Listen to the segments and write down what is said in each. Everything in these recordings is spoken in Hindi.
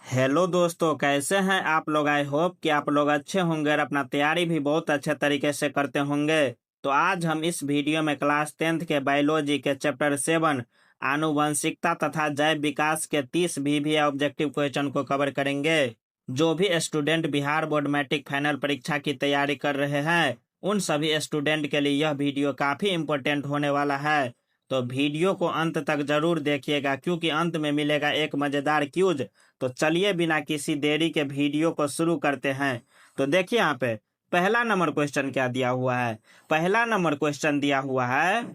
हेलो दोस्तों, कैसे हैं आप लोग। आई होप कि आप लोग अच्छे होंगे और अपना तैयारी भी बहुत अच्छे तरीके से करते होंगे। तो आज हम इस वीडियो में क्लास 10th के बायोलॉजी के चैप्टर 7 आनुवंशिकता तथा जैव विकास के 30 VBA ऑब्जेक्टिव क्वेश्चन को कवर करेंगे। जो भी student Bihar board matric final परीक्षा की तैयारी कर रहे हैं उन सभी स्टूडेंट के लिए यह वीडियो काफ़ी इम्पोर्टेंट होने वाला है। तो वीडियो को अंत तक जरूर देखिएगा, क्योंकि अंत में मिलेगा एक मज़ेदार क्यूज। तो चलिए बिना किसी देरी के वीडियो को शुरू करते हैं। तो देखिए यहाँ पे पहला नंबर क्वेश्चन क्या दिया हुआ है। पहला नंबर क्वेश्चन दिया हुआ है,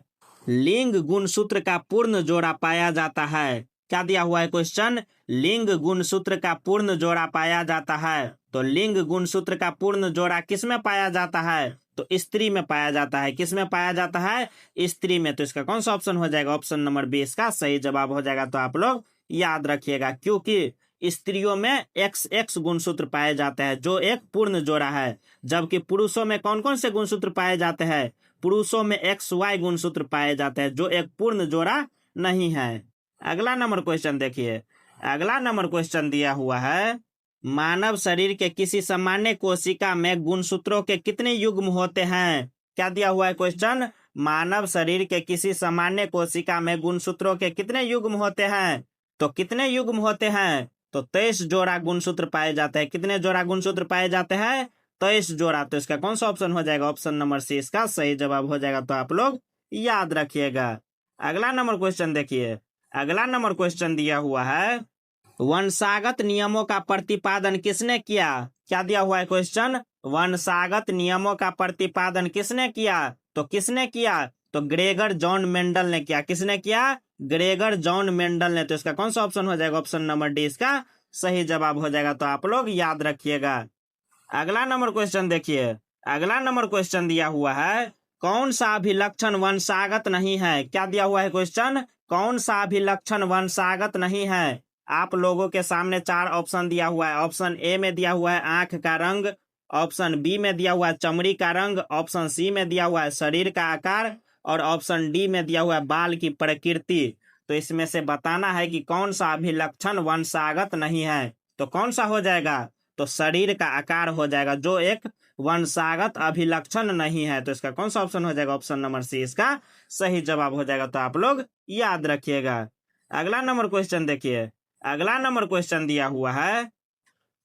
लिंग गुणसूत्र का पूर्ण जोड़ा पाया जाता है। क्या दिया हुआ है क्वेश्चन, लिंग गुणसूत्र का पूर्ण जोड़ा पाया जाता है। तो लिंग गुणसूत्र का पूर्ण जोड़ा किस में पाया जाता है, तो स्त्री में पाया जाता है। किस में पाया जाता है, स्त्री में। तो इसका कौन सा ऑप्शन हो जाएगा, ऑप्शन नंबर 20 का सही जवाब हो जाएगा। तो आप लोग याद रखिएगा, क्योंकि स्त्रियों में XX गुणसूत्र पाए जाते हैं जो एक पूर्ण जोड़ा है, जबकि पुरुषों में कौन कौन से गुणसूत्र पाए जाते हैं, पुरुषों में XY गुणसूत्र पाए जाते हैं जो एक पूर्ण जोड़ा नहीं है। अगला नंबर क्वेश्चन देखिए, अगला नंबर क्वेश्चन दिया हुआ है, मानव शरीर के किसी सामान्य कोशिका में गुणसूत्रों के कितने युग्म होते हैं। क्या दिया हुआ है क्वेश्चन, मानव शरीर के किसी सामान्य कोशिका में गुणसूत्रों के कितने युग्म होते हैं। तो कितने युग्म होते हैं, तो 23 जोड़ा गुणसूत्र पाए जाते हैं। कितने जोड़ा गुणसूत्र पाए जाते हैं, 23 जोड़ा। तो इसका कौन सा ऑप्शन हो जाएगा, ऑप्शन नंबर C इसका सही जवाब हो जाएगा। तो आप लोग याद रखिएगा। अगला नंबर क्वेश्चन देखिए, अगला नंबर क्वेश्चन दिया हुआ है, वंशागत नियमों का प्रतिपादन किसने किया। क्या दिया हुआ है क्वेश्चन, वंशागत नियमों का प्रतिपादन किसने किया। तो किसने किया, तो ग्रेगर जॉन मेंडल ने किया। किसने किया, ग्रेगर जॉन मेंडल ने। तो इसका कौन सा ऑप्शन हो जाएगा, ऑप्शन नंबर D इसका सही जवाब हो जाएगा। तो आप लोग याद रखिएगा। अगला नंबर क्वेश्चन देखिए, अगला नंबर क्वेश्चन दिया हुआ है, कौन सा अभिलक्षण वंशागत नहीं है। क्या दिया हुआ है क्वेश्चन, कौन सा अभिलक्षण वंशागत नहीं है। आप लोगों के सामने 4 ऑप्शन दिया हुआ है। ऑप्शन A में दिया हुआ है आंख का रंग, ऑप्शन B में दिया हुआ है चमड़ी का रंग, ऑप्शन C में दिया हुआ है शरीर का आकार, और ऑप्शन D में दिया हुआ है बाल की प्रकृति। तो इसमें से बताना है कि कौन सा अभिलक्षण वंशागत नहीं है। तो कौन सा हो जाएगा, तो शरीर का आकार हो जाएगा, जो एक वंशागत अभिलक्षण नहीं है। तो इसका कौन सा ऑप्शन हो जाएगा, ऑप्शन नंबर C इसका सही जवाब हो जाएगा। तो आप लोग याद रखिएगा। अगला नंबर क्वेश्चन देखिए, अगला नंबर क्वेश्चन दिया हुआ है,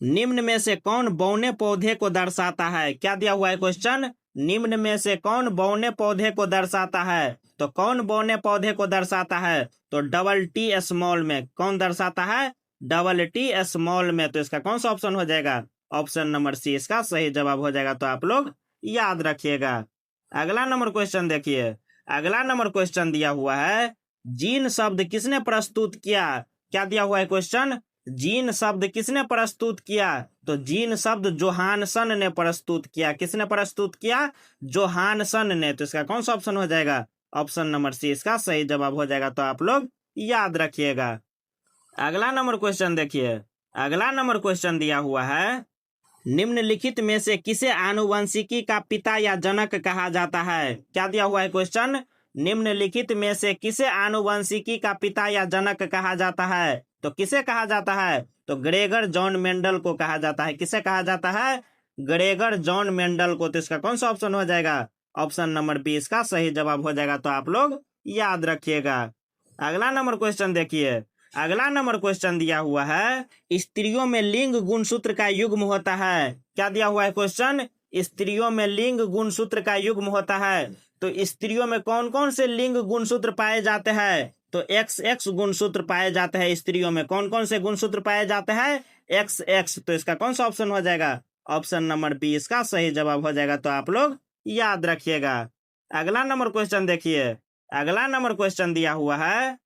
निम्न में से कौन बौने पौधे को दर्शाता है। क्या दिया हुआ है क्वेश्चन, निम्न में से कौन बौने पौधे को दर्शाता है। तो कौन बौने पौधे को दर्शाता है, तो T स्मॉल में कौन दर्शाता है, T स्मॉल में। तो इसका कौन सा ऑप्शन हो जाएगा, ऑप्शन नंबर C इसका सही जवाब हो जाएगा। तो आप लोग याद रखिएगा। अगला नंबर क्वेश्चन देखिए, अगला नंबर क्वेश्चन दिया हुआ है, जीन शब्द किसने प्रस्तुत किया। क्या दिया हुआ है क्वेश्चन, जीन शब्द किसने प्रस्तुत किया। तो जीन शब्द जोहानसन ने प्रस्तुत किया। किसने प्रस्तुत किया, जोहानसन ने। तो इसका कौन सा ऑप्शन हो जाएगा, ऑप्शन नंबर C इसका सही जवाब हो जाएगा। तो आप लोग याद रखिएगा। अगला नंबर क्वेश्चन देखिए, अगला नंबर क्वेश्चन दिया हुआ है, निम्नलिखित में से किसे आनुवंशिकी का पिता या जनक कहा जाता है। क्या दिया हुआ है क्वेश्चन, निम्नलिखित में से किसे आनुवंशिकी का पिता या जनक कहा जाता है। तो किसे कहा जाता है, तो ग्रेगर जॉन मेंडल को कहा जाता है। किसे कहा जाता है, ग्रेगर जॉन मेंडल को। तो इसका कौन सा ऑप्शन हो जाएगा, ऑप्शन नंबर B इसका सही जवाब हो जाएगा। तो आप लोग याद रखिएगा। अगला नंबर क्वेश्चन देखिए, अगला नंबर क्वेश्चन दिया हुआ है, स्त्रियों में लिंग गुणसूत्र का युग्म होता है। क्या दिया हुआ है क्वेश्चन, स्त्रियों में लिंग गुणसूत्र का युग्म होता है। तो स्त्रियों में कौन कौन से लिंग गुणसूत्र पाए जाते हैं, तो XX गुणसूत्र पाए जाते हैं। स्त्रियों में कौन कौन से गुणसूत्र पाए जाते हैं, XX। तो इसका कौन सा ऑप्शन हो जाएगा, ऑप्शन नंबर B इसका सही जवाब हो जाएगा। तो आप लोग याद रखिएगा। अगला नंबर क्वेश्चन देखिए, अगला नंबर क्वेश्चन दिया हुआ है,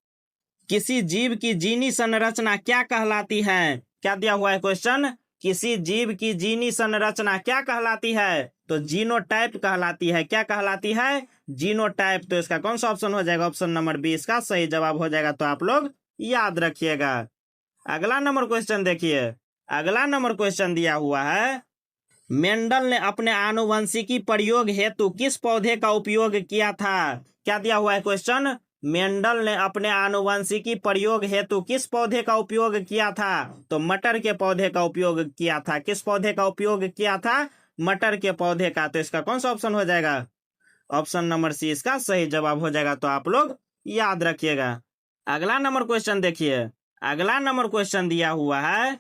किसी जीव की जीनी संरचना क्या कहलाती है। क्या दिया हुआ है क्वेश्चन, किसी जीव की जीनी संरचना क्या कहलाती है। तो जीनोटाइप कहलाती है। क्या कहलाती है, जीनोटाइप। तो इसका कौन सा ऑप्शन हो जाएगा, ऑप्शन नंबर B इसका सही जवाब हो जाएगा। तो आप लोग याद रखिएगा। अगला नंबर क्वेश्चन देखिए, अगला नंबर क्वेश्चन दिया हुआ है, मेंडल ने अपने आनुवंशिकी प्रयोग हेतु किस पौधे का उपयोग किया था। क्या दिया हुआ है क्वेश्चन, मेंडल ने अपने आनुवंशिकी प्रयोग हेतु किस पौधे का उपयोग किया था? तो मटर के पौधे का उपयोग किया था। किस पौधे का उपयोग किया था? मटर के पौधे का। तो इसका कौन सा ऑप्शन हो जाएगा? ऑप्शन नंबर सी इसका सही जवाब हो जाएगा। तो आप लोग याद रखिएगा। अगला नंबर क्वेश्चन देखिए। अगला नंबर क्वेश्चन दिया हुआ है,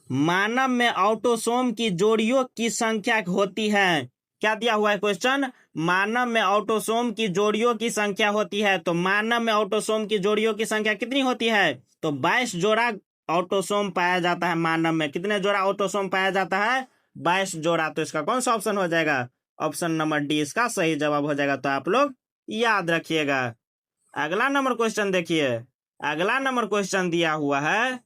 मानव में ऑटोसोम की जोड़ियों की संख्या होती है। क्या दिया हुआ है क्वेश्चन? मानव में ऑटोसोम की जोड़ियों की संख्या होती है। तो मानव में ऑटोसोम की जोड़ियों की संख्या कितनी होती है? तो 22 जोड़ा ऑटोसोम पाया जाता है मानव में। कितने जोड़ा ऑटोसोम पाया जाता है? 22 जोड़ा। तो इसका कौन सा ऑप्शन हो जाएगा? ऑप्शन नंबर डी इसका सही जवाब हो जाएगा। तो आप लोग याद रखिएगा। अगला नंबर क्वेश्चन देखिए। अगला नंबर क्वेश्चन दिया हुआ है,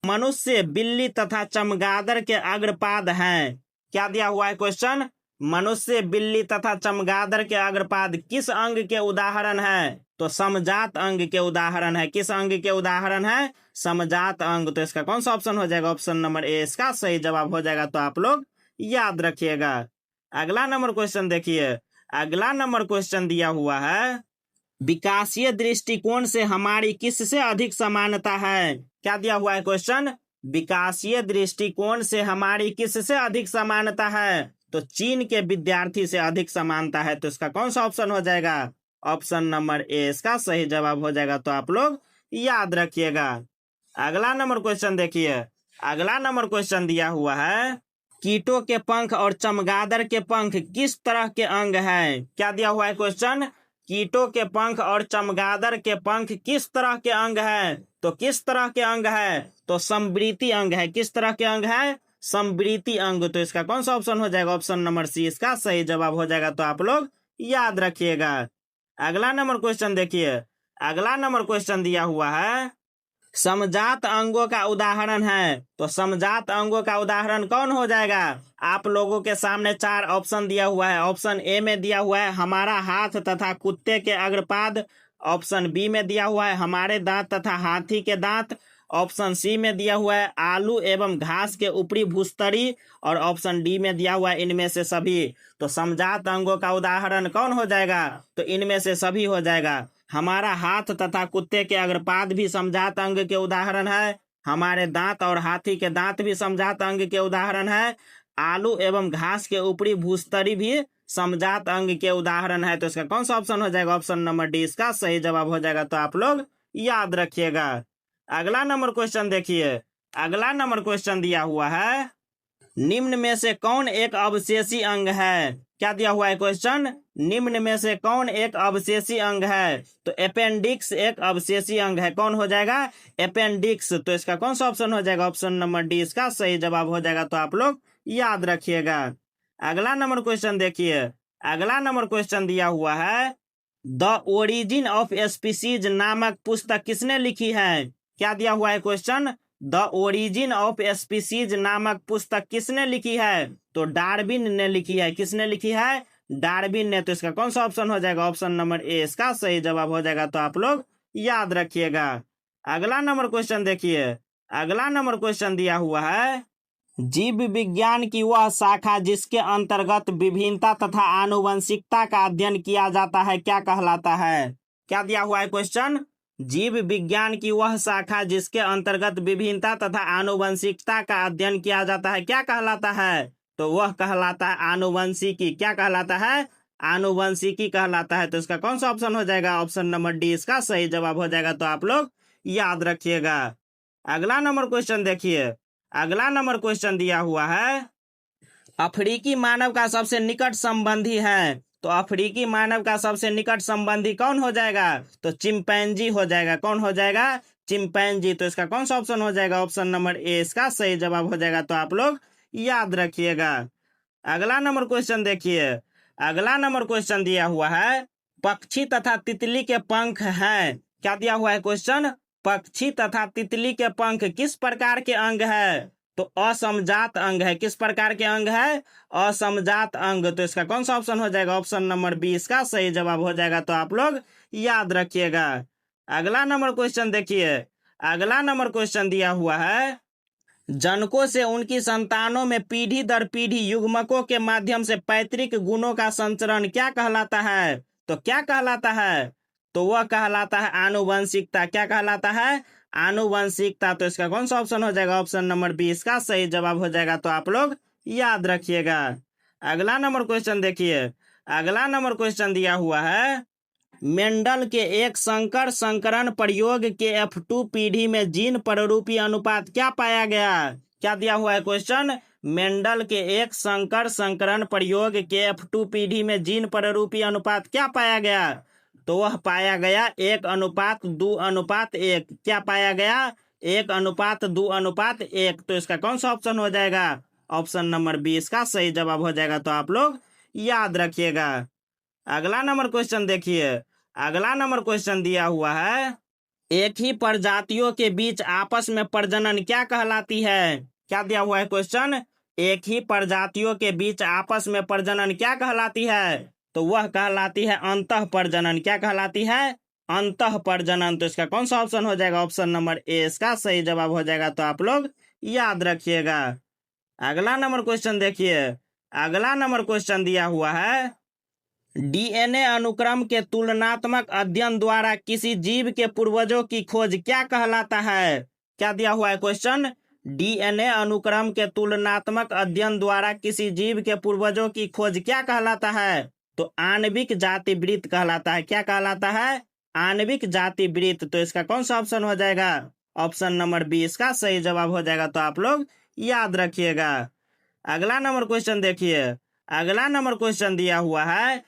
मनुष्य, बिल्ली तथा चमगादड़ के अग्रपाद हैं। क्या दिया हुआ है क्वेश्चन? मनुष्य, बिल्ली तथा चमगादड़ के अग्रपाद किस अंग के उदाहरण है? तो समजात अंग के उदाहरण है। किस अंग के उदाहरण है? समजात अंग। तो इसका कौन सा ऑप्शन हो जाएगा? ऑप्शन नंबर ए इसका सही जवाब हो जाएगा। तो आप लोग याद रखिएगा। अगला नंबर क्वेश्चन देखिए। अगला नंबर क्वेश्चन दिया हुआ है, विकासीय दृष्टिकोण से हमारी किससे अधिक समानता है? क्या दिया हुआ है क्वेश्चन? विकासीय दृष्टिकोण से हमारी किससे अधिक समानता है? तो चीन के विद्यार्थी से अधिक समानता है। तो इसका कौन सा ऑप्शन हो जाएगा? ऑप्शन नंबर ए इसका सही जवाब हो जाएगा। तो आप लोग याद रखिएगा। अगला नंबर क्वेश्चन देखिए। अगला नंबर क्वेश्चन दिया हुआ है, कीटों के पंख और चमगादड़ के पंख किस तरह के अंग हैं? क्या दिया हुआ है क्वेश्चन? कीटों के पंख और चमगादड़ के पंख किस तरह के अंग है? तो किस तरह के अंग है? तो समवृत्ति अंग है। किस तरह के अंग है? समवृत्ति अंग। तो इसका कौन सा ऑप्शन हो जाएगा? ऑप्शन नंबर सी इसका सही जवाब हो जाएगा। तो आप लोग याद रखिएगा। अगला नंबर क्वेश्चन देखिए। अगला नंबर क्वेश्चन दिया हुआ है, समजात अंगों का उदाहरण है। तो समजात अंगों का उदाहरण कौन हो जाएगा? आप लोगों के सामने 4 ऑप्शन दिया हुआ है। ऑप्शन ए में दिया हुआ है हमारा हाथ तथा कुत्ते के अग्रपाद। ऑप्शन बी में दिया हुआ है हमारे दांत तथा हाथी के दांत। ऑप्शन सी में दिया हुआ है आलू एवं घास के ऊपरी भूस्तरी। और ऑप्शन डी में दिया हुआ है इनमें से सभी। तो समजात अंगों का उदाहरण कौन हो जाएगा? तो इनमें से सभी हो जाएगा। हमारा हाथ तथा कुत्ते के अग्रपाद भी समजात अंग के उदाहरण है। हमारे दांत और हाथी के दांत भी समजात अंग के उदाहरण है। आलू एवं घास के ऊपरी भूस्तरी भी समजात अंग के उदाहरण है। तो इसका कौन सा ऑप्शन हो जाएगा? ऑप्शन नंबर डी इसका सही जवाब हो जाएगा। तो आप लोग याद रखिएगा। अगला नंबर क्वेश्चन देखिए। अगला नंबर क्वेश्चन दिया हुआ है, निम्न में से कौन एक अवशेषी अंग है? क्या दिया हुआ है क्वेश्चन? निम्न में से कौन एक अवशेषी अंग है? तो अपेंडिक्स एक अवशेषी अंग है। कौन हो जाएगा? अपेंडिक्स। तो इसका कौन सा ऑप्शन हो जाएगा? ऑप्शन नंबर डी इसका सही जवाब हो जाएगा। तो आप लोग याद रखिएगा। अगला नंबर क्वेश्चन देखिए। अगला नंबर क्वेश्चन दिया हुआ है, द ओरिजिन ऑफ स्पीसीज नामक पुस्तक किसने लिखी है? क्या दिया हुआ है question? The origin of species नामक पुस्तक किसने लिखी है? तो डार्विन ने लिखी है। किसने लिखी है? डार्विन ने। तो इसका कौन सा ऑप्शन हो जाएगा? ऑप्शन नंबर ए इसका सही जवाब हो जाएगा। तो आप लोग याद रखिएगा। अगला नंबर क्वेश्चन देखिए। अगला नंबर क्वेश्चन दिया हुआ है, जीव विज्ञान की वह शाखा जिसके अंतर्गत विभिन्नता तथा आनुवंशिकता का अध्ययन किया जाता है क्या कहलाता है? क्या दिया हुआ है क्वेश्चन? जीव विज्ञान की वह शाखा जिसके अंतर्गत विभिन्नता तथा आनुवंशिकता का अध्ययन किया जाता है क्या कहलाता है? तो वह कहलाता है आनुवंशिकी। क्या कहलाता है? आनुवंशिकी कहलाता है। तो इसका कौन सा ऑप्शन हो जाएगा? ऑप्शन नंबर डी इसका सही जवाब हो जाएगा। तो आप लोग याद रखिएगा। अगला नंबर क्वेश्चन देखिए। अगला नंबर क्वेश्चन दिया हुआ है, अफ्रीकी मानव का सबसे निकट संबंधी है। तो अफ्रीकी मानव का सबसे निकट संबंधी कौन हो जाएगा? तो चिंपैंजी हो जाएगा। कौन हो जाएगा? चिंपैंजी। तो इसका कौन सा ऑप्शन हो जाएगा? ऑप्शन नंबर ए इसका सही जवाब हो जाएगा। तो आप लोग याद रखिएगा। अगला नंबर क्वेश्चन देखिए। अगला नंबर क्वेश्चन दिया हुआ है, पक्षी तथा तितली के पंख हैं। क्या दिया हुआ है क्वेश्चन? पक्षी तथा तितली के पंख किस प्रकार के अंग है? तो असमजात अंग है। किस प्रकार के अंग है? असमजात अंग। तो इसका कौन सा ऑप्शन हो जाएगा? ऑप्शन नंबर बी इसका सही जवाब हो जाएगा। तो आप लोग याद रखिएगा। अगला नंबर क्वेश्चन देखिए। अगला नंबर क्वेश्चन दिया हुआ है, जनकों से उनकी संतानों में पीढ़ी दर पीढ़ी युग्मकों के माध्यम से पैतृक गुणों का संचरण क्या कहलाता है? तो क्या कहलाता है? तो वह कहलाता है आनुवंशिकता। क्या कहलाता है? आनुवंशिकता। तो इसका कौन सा ऑप्शन हो जाएगा? ऑप्शन नंबर बी इसका सही जवाब हो जाएगा। तो आप लोग याद रखिएगा। अगला नंबर क्वेश्चन देखिए। अगला नंबर क्वेश्चन दिया हुआ है, मेंडल के एक संकर संकरण प्रयोग के F2 पीढ़ी में जीन पररूपी अनुपात क्या पाया गया? क्या दिया हुआ है क्वेश्चन? मेंडल के एक संकर संकरण प्रयोग के F2 पीढ़ी में जीन पररूपी अनुपात क्या पाया गया? तो वह पाया गया 1:2:1। क्या पाया गया? 1:2:1। तो इसका कौन सा ऑप्शन हो जाएगा? ऑप्शन नंबर बी इसका सही जवाब हो जाएगा। तो आप लोग याद रखिएगा। अगला नंबर क्वेश्चन देखिए। अगला नंबर क्वेश्चन दिया हुआ है, एक ही प्रजातियों के बीच आपस में प्रजनन क्या कहलाती है? क्या दिया हुआ है क्वेश्चन? एक ही प्रजातियों के बीच आपस में प्रजनन क्या कहलाती है? तो वह कहलाती है अंतः प्रजनन। क्या कहलाती है? अंतः प्रजनन। तो इसका कौन सा ऑप्शन हो जाएगा? ऑप्शन नंबर ए इसका सही जवाब हो जाएगा। तो आप लोग याद रखिएगा। अगला नंबर क्वेश्चन देखिए। अगला नंबर क्वेश्चन दिया हुआ है, डीएनए अनुक्रम के तुलनात्मक अध्ययन द्वारा किसी जीव के पूर्वजों की खोज क्या कहलाता है? क्या दिया हुआ है क्वेश्चन? डीएनए अनुक्रम के तुलनात्मक अध्ययन द्वारा किसी जीव के पूर्वजों की खोज क्या कहलाता है? तो आणविक जाति वृत्त कहलाता है। क्या कहलाता है? आणविक जाति वृत्त। तो इसका कौन सा ऑप्शन हो जाएगा? ऑप्शन नंबर बी इसका सही जवाब हो जाएगा। तो आप लोग याद रखिएगा। अगला नंबर क्वेश्चन देखिए। अगला नंबर क्वेश्चन दिया हुआ है,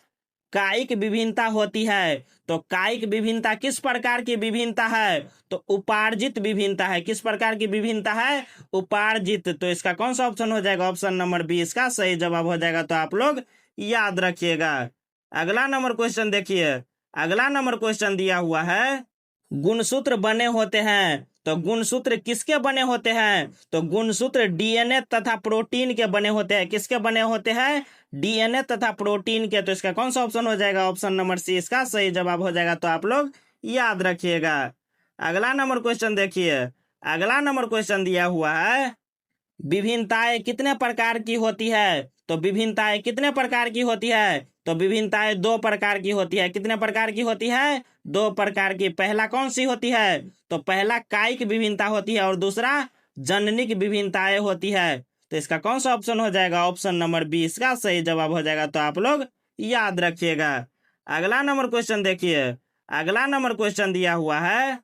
कायिक विभिन्नता होती है। तो कायिक विभिन्नता किस प्रकार की विभिन्नता है? तो उपार्जित विभिन्नता है। किस प्रकार की विभिन्नता है? उपार्जित। तो इसका कौन सा ऑप्शन हो जाएगा? ऑप्शन नंबर बी इसका सही जवाब हो जाएगा। तो आप लोग याद रखिएगा। अगला नंबर क्वेश्चन देखिए। अगला नंबर क्वेश्चन दिया हुआ है, गुणसूत्र बने होते हैं। तो गुणसूत्र किसके बने होते हैं? तो गुणसूत्र डीएनए तथा प्रोटीन के बने होते हैं। किसके बने होते हैं? डीएनए तथा प्रोटीन के। तो इसका कौन सा ऑप्शन हो जाएगा? ऑप्शन नंबर सी इसका सही जवाब हो जाएगा। तो आप लोग याद रखिएगा। अगला नंबर क्वेश्चन देखिए। अगला नंबर क्वेश्चन दिया हुआ है, विभिन्नताएं कितने प्रकार की होती है? तो विभिन्नताएं कितने प्रकार की होती है? तो विभिन्नताएं 2 प्रकार की होती है। कितने प्रकार की होती है? 2 प्रकार की। पहला कौन सी होती है? तो पहला कायिक विभिन्नता होती है और दूसरा जननिक विभिन्नताएं होती है। तो इसका कौन सा ऑप्शन हो जाएगा? ऑप्शन नंबर बी इसका सही जवाब हो जाएगा। तो आप लोग याद रखिएगा। अगला नंबर क्वेश्चन देखिए। अगला नंबर क्वेश्चन दिया हुआ है,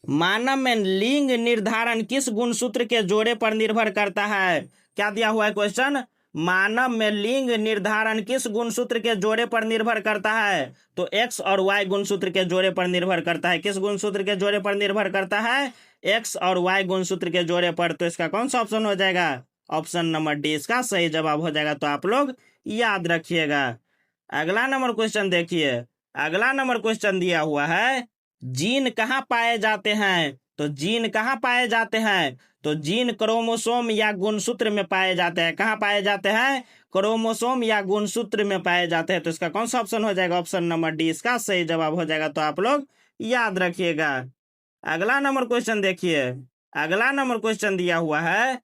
मानव में लिंग निर्धारण किस गुणसूत्र के जोड़े पर निर्भर करता है? क्या दिया हुआ है क्वेश्चन? मानव में लिंग निर्धारण किस गुणसूत्र के जोड़े पर निर्भर करता है? तो एक्स और वाई गुणसूत्र के जोड़े पर निर्भर करता है। किस गुणसूत्र के जोड़े पर निर्भर करता है? एक्स और वाई गुणसूत्र के जोड़े पर। तो इसका कौन सा ऑप्शन हो जाएगा? ऑप्शन नंबर डी इसका सही जवाब हो जाएगा। तो आप लोग याद रखिएगा। अगला नंबर क्वेश्चन देखिए। अगला नंबर क्वेश्चन दिया हुआ है, जीन कहाँ पाए जाते हैं? तो जीन कहाँ पाए जाते हैं? तो जीन क्रोमोसोम या गुणसूत्र में पाए जाते हैं। कहाँ पाए जाते हैं? क्रोमोसोम या गुणसूत्र में पाए जाते हैं। तो इसका कौन सा ऑप्शन हो जाएगा? ऑप्शन नंबर डी इसका सही जवाब हो जाएगा। तो आप लोग याद रखिएगा। अगला नंबर क्वेश्चन देखिए। अगला नंबर क्वेश्चन दिया हुआ है,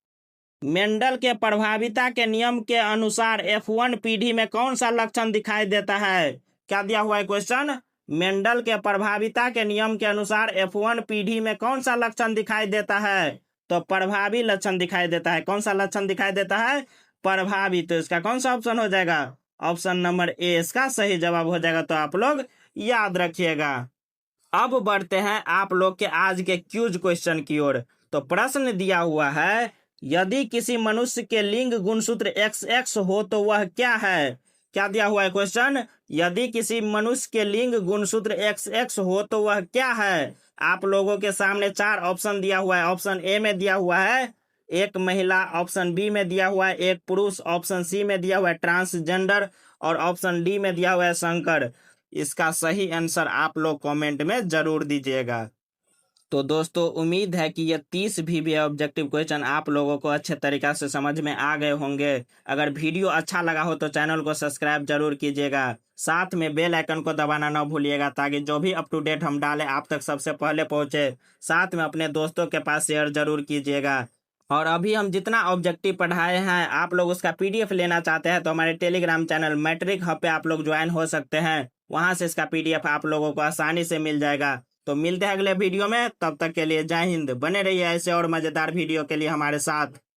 मेंडल के प्रभाविता के नियम के अनुसार F1 पीढ़ी में कौन सा लक्षण दिखाई देता है? क्या दिया हुआ है क्वेश्चन? मेंडल के प्रभाविता के नियम के अनुसार F1 पीढ़ी में कौन सा लक्षण दिखाई देता है? तो प्रभावी लक्षण दिखाई देता है। कौन सा लक्षण दिखाई देता है? प्रभावी। तो इसका कौन सा ऑप्शन हो जाएगा? ऑप्शन नंबर ए इसका सही जवाब हो जाएगा। तो आप लोग याद रखिएगा। अब बढ़ते हैं आप लोग के आज के क्यूज क्वेश्चन की ओर। तो प्रश्न दिया हुआ है, यदि किसी मनुष्य के लिंग गुणसूत्र XX हो तो वह क्या है? क्या दिया हुआ है क्वेश्चन? यदि किसी मनुष्य के लिंग गुणसूत्र XX हो तो वह क्या है? आप लोगों के सामने 4 ऑप्शन दिया हुआ है। ऑप्शन ए में दिया हुआ है एक महिला, ऑप्शन बी में दिया हुआ है एक पुरुष, ऑप्शन सी में दिया हुआ है ट्रांसजेंडर और ऑप्शन डी में दिया हुआ है संकर। इसका सही आंसर आप लोग कमेंट में जरूर दीजिएगा। तो दोस्तों उम्मीद है कि ये 30 भी ऑब्जेक्टिव क्वेश्चन आप लोगों को अच्छे तरीक़ा से समझ में आ गए होंगे। अगर वीडियो अच्छा लगा हो तो चैनल को सब्सक्राइब जरूर कीजिएगा। साथ में बेल आइकन को दबाना ना भूलिएगा ताकि जो भी अप टू डेट हम डालें आप तक सबसे पहले पहुंचे। साथ में अपने दोस्तों के पास शेयर जरूर कीजिएगा। और अभी हम जितना ऑब्जेक्टिव पढ़ाए हैं आप लोग उसका PDF लेना चाहते हैं तो हमारे टेलीग्राम चैनल मैट्रिक हब पे आप लोग ज्वाइन हो सकते हैं। वहां से इसका PDF आप लोगों को आसानी से मिल जाएगा। तो मिलते हैं अगले वीडियो में, तब तक के लिए जय हिंद। बने रहिए ऐसे और मजेदार वीडियो के लिए हमारे साथ।